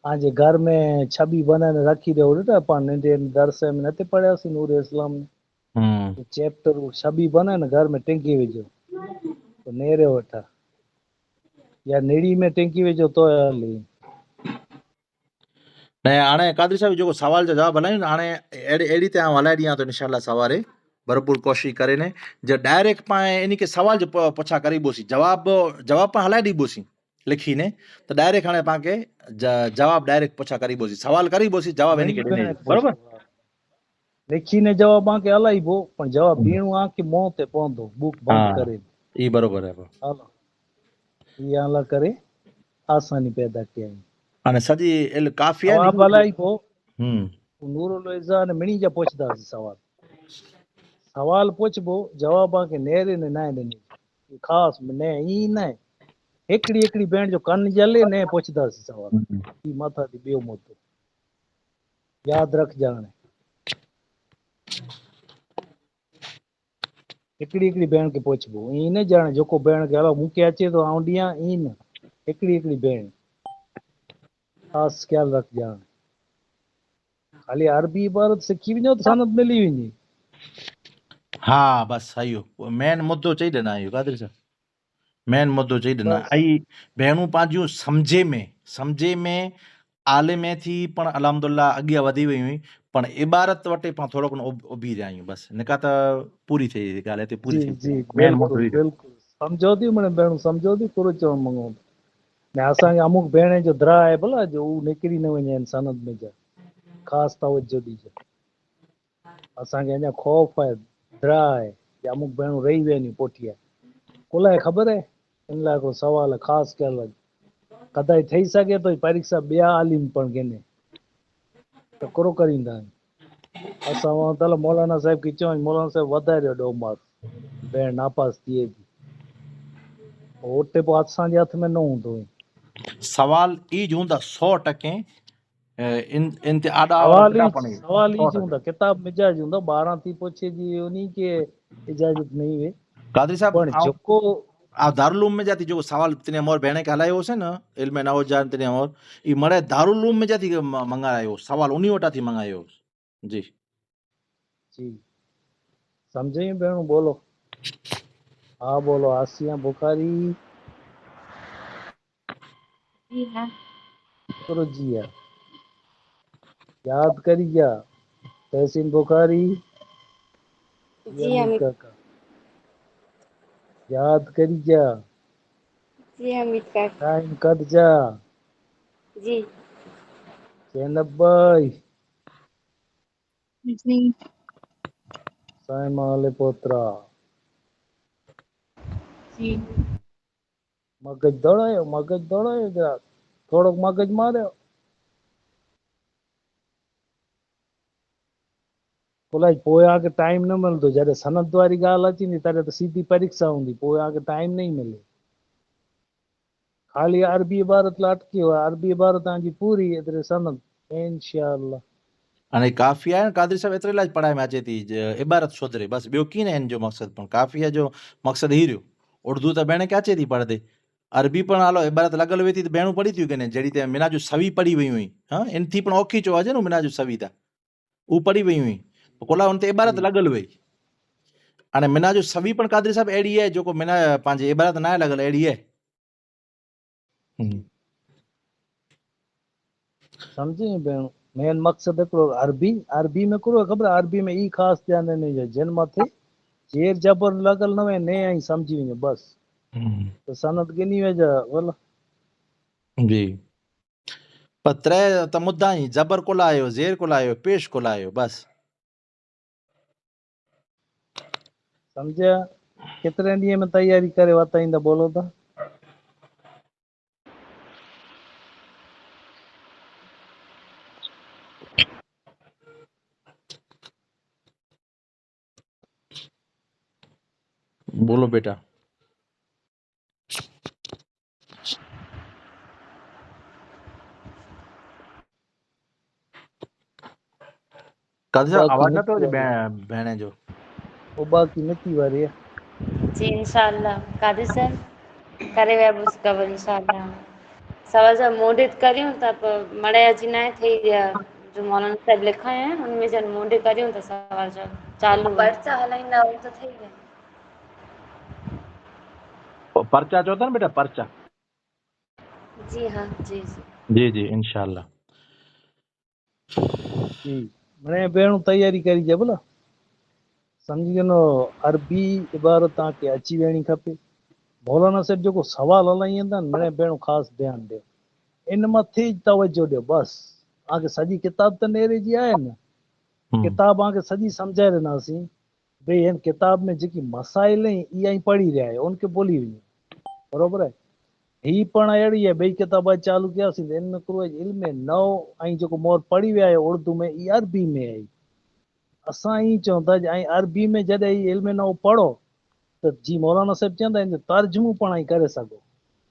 आज घर में छबी बनाने रखी दे, ॾिठो पाण नंढे दरस में नथे पढ़ियासीं नूर इस्लाम में चैप्टर छबी बने न घर में टिंगी विझो तो नेरे वठा, या निड़ी में टिंगी विझो तो हली। न हाणे कादरी साहिब जेको सवाल जा जवाब हलायूं न, हाणे अहिड़ी तरह हलाए ॾियां थो इंशाअल्लाह सवारे भरपूर कोशिशि करे ने, जो डायरेक्ट पाण इन खे सवाल जो पुछा करीबोसीं, जवाब पाण हलाए ॾीबोसीं लिखी ने, त डायरेक्ट हाणे पाण खे जवाब डायरेक्ट पुछा करीबोसीं, सवाल करीबोसीं, जवाब इन वही खे ॾिने भेण बरोबर। लिखी ने जवाब आके हलाइबो, पण जवाब ॾियणो आके मुंहं ते पवंदो, बुक बंदि हाँ, करे। ई बरोबर है। हलो इहा अला करे आसानी पैदा कयई। हाणे सॼी काफ़ी आहे जवाब हलाइबो, न। नूरुल इज़ा ने मिणी जा पुछदासीं सवाल, सवाल पुछबो, जवाब आके नेरे ने ना ॾिनी ख़ासि न ई न, हिकिड़ी हिकिड़ी भेण जो कन जले ने पुछंदासीं सवाल ई मथा थी ॿियो मुद्दो यादि रखजां हाणे हिकिड़ी हिकिड़ी भेण खे पुछबो ईअं न ॼाणे जेको भेण खे हलो मूंखे अचे थो आउं ॾियां ईअं न हिकिड़ी हिकिड़ी भेण ख़ासि ख़्यालु रखजां हाणे खाली अरबी इबारत सिखी वञो त सनद मिली वेंदी हा बस इहो मेन मुद्दो चई ॾिना इहो कादरी साहब मेन मुद्दो चई ॾिना बस ऐं भेणूं पंहिंजूं सम्झे में आले में थी पण अलहमदुल्ला अॻियां वधी वियूं हुई पण इबारत वटि पाण थोरो घणो उभी रहिया आहियूं बसि निका त पूरी थी ॻाल्हि हिते पूरी जी थी जी मेन मुद्दो बिल्कुलु इहो बिल्कुलु सम्झो थी मने भेणूं सम्झो थी पूरो चवणु मङो ने असांखे अमुक भेण जो द्रा आहे भला जो हू निकिरी न वञे सनद में जा ख़ासि तवजो ॾिजे असांखे अञा ख़ौफ़ आहे द्रा आहे कि अमुक भेणूं रही वेंदियूं पुठियां कुलाए ख़बर आहे इन लाइ को सुवाल आहे ख़ासि ख़्यालु कदाई ठही सघे थो परीक्षा ॿिया आलिम पण गिने त कुरो करींदा आहिनि असां तल मौलाना साहिब खे चवनि मौलाना साहिब वधाए ॾियो 2 मार्क्स भेण नापास थिए थी उते पोइ असांजे हथ में न हूंदो सवाल ई जो हूंदा 100% इन ते आॾा वारा सवाल फिटा ई पवंदा सवाल ई 100% हूंदा किताब मिजाज हूंदा 12 थी पुछे जी उन्हीं के इजाज़त नहीं हुई कादरी साहब पण जेको दारुलूम में जाती जो सवाल तिने मोर भेण खे हलायो होसीं न इल्म नवोद जान तिने मोर ई मरे दारुलूम में जाती मंगायो सवाल उन्हीं वटा थी मंगायो जी जी समझे भेणूं बोलो हाँ बोलो आसिया बुखारी जी हाँ करो जी है याद करी जा तहसीन बुखारी जी अली हमीद काका याद करी जा जी हमीद का टाइम कद जा जी जैनब भाई जी साइमा वाले पोतरा जी मगज दौड़ायो जरा थोड़ो मगज मारियो बोला पोयां खे टाइम न मिलंदो जॾहिं सनद वारी ॻाल्हि अचींदी तॾहिं त सीधी परीक्षा हूंदी पोयां खे टाइम नहीं मिले खाली अरबी इबारत लाइ अटकी हुआ अरबी इबारत तव्हांजी पूरी एतिरे सनद इंशाअल्लाह हाणे काफ़िया आहे न कादरी साहब एतिरे लाइ पढ़ाई में अचे थी इबारत सुधरे बसि ॿियो कीअं न हिन जो मक़सदु पण काफ़िया जो मक़सदु ही रहियो उर्दू त भेण खे अचे थी पढ़ंदे अरबी पण हलो इबारत लॻल हुई थी त भेणूं पढ़ी थियूं कनि जहिड़ी त मिनाजू सवी पढ़ी वयूं हुई हा इन थी पण औखी चो अचे न मिनाजू सवी त हू पढ़ी वयूं हुई कोला हुन ते इबारत जी लॻल हुई हाणे मिनाजू सवी पण कादरी साहब अहिड़ी आहे जेको मिना पंहिंजी इबारत न आहे लॻल अहिड़ी आहे समझी भेण मेन मक़सदु हिकिड़ो अरबी में कुरो ख़बर अरबी में ई ख़ासि ध्यानु ॾिनो जिन मथे जेर जबर लॻल न वञे ने ऐं सम्झी वञे बसि त सनद गिनी वेझा बोला जी पर त्रै त मुद्दा ई जबर कोलायो ज़ेर कोलायो पेश कोलायो बसि सम्झिया केतिरे ॾींहं में तयारी करे वताईंदा बोलो त बोलो बेटा कादरी साहब बाकी आवाज़ नथो मिटी अचे वारी भेण जो वो बाकी मिटी वारी है जी इंशाल्लाह कादिर साहब करे विया बसि कवर इंशाल्लाह सवाल साहब मोडित करियूं था पर मड़े अची न थी विया जो मौलाना साहिब लिखाया आहिनि उनमें जन मोडे करियूं था सवाल जवाब चालू पर्चा हलाईंदा हो त थी विया पर्चा चओ था न बेटा पर्चा जी हाँ जी जी जी जी इंशाल्लाह जी मने भेणूं तयारी करी जा भला सम्झी वञो अरबी इबारत तव्हांखे अची वेणी खपे मौलाना साहिब जेको सवाल हलाईंदा आहिनि मने भेणूं ख़ासि ध्यानु ॾियो इन मथे ई तवजो ॾियो बसि तव्हांखे सॼी किताब त नेरे जी आहे न किताब तव्हांखे सॼी सम्झाए ॾिनासीं भई हिन किताब में जेकी मसाइल आहिनि इहा ई पढ़ी रहिया आहियो उनखे भुली वञो बरोबर आहे ही पण अहिड़ी आहे ॿई किताब चालू कयासीं त इन में कुरो इल्म नओ ऐं जेको मोर पढ़ी विया आहियो उर्दू में इहा अरबी में आहे असां ई चऊं था ऐं अरबी में जॾहिं इल्म नओ पढ़ो त जी मौलाना साहिब चवंदा आहिनि तर्जुमो पाण ई करे सघो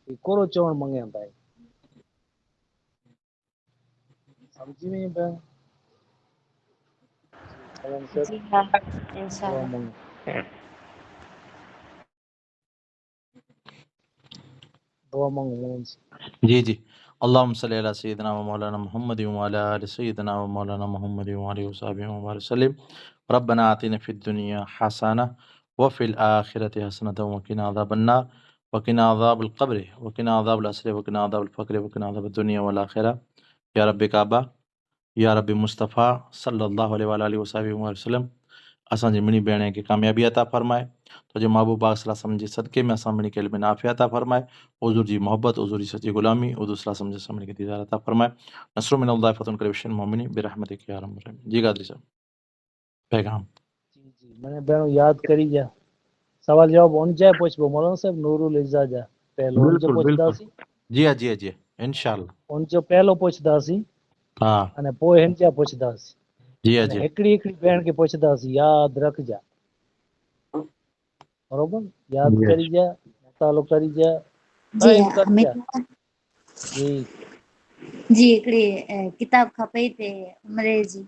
ई कोरो चवण मंगया था समझी में भेण मौलाना साहब जी हाँ दुआ इंशाल्लाह। मंगो मौलाना साहब जी जी। अल्लाहुम्मा सल्ली अला सय्यिदिना व मौलाना मुहम्मद व अला आलि सय्यिदिना व मौलाना मुहम्मद व आलिहि वसहबिहि व बारिक वसल्लम। रब्बना आतिना फिद दुनिया हसना व फिल आखिरति हसनतन व किना अज़ाबन्नार व किना अज़ाबल क़ब्र व किना अज़ाबल असर व किना अज़ाबल फ़क़्र व किना अज़ाबद दुनिया वल आखिरह। या रब्बि काबा या रब्बि मुस्तफ़ा सल्लल्लाहु अलैहि व आलिहि वसहबिहि वसल्लम। असांजी मिणी भेण खे कामयाबी अता फरमाए, तुंहिंजे महबूब पाक सल्लल्लाहु अलैहि वसल्लम जे सदके में असां मिणी खे इल्म नाफ़िआ अता फरमाए, हुज़ूर जी मोहब्बत, हुज़ूर जी सच्ची ग़ुलामी, हुज़ूर सल्लल्लाहु अलैहि वसल्लम जे सामने खे दीदार अता फरमाए। नस्रुम मिनल्लाहि फ़तहुन क़रीबुन मोमिनीन बिरहमतिक या अरहमर राहिमीन। जी गादरी साहब पैगाम। जी जी मैंने भेण याद करी जा सवाल जवाब उन जाए पूछबो मौलाना साहब नूरुल इज़्ज़ा जा पहलो उन जो बिल्कुल बिल्कुल। पूछदासी जी हाँ जी हाँ जी हाँ, इंशाअल्लाह। उन जो पहलो पूछदासी हा अने पोइ हिन जा पूछदासी जी हाँ अने जी हिकिड़ी हिकिड़ी भेण खे पूछदासी याद रखजा बरोबर याद जी करी जा मुतालो करी जा जी कायम कर जा हाँ जी जी हिकिड़ी किताब खपई ते उमिरे जी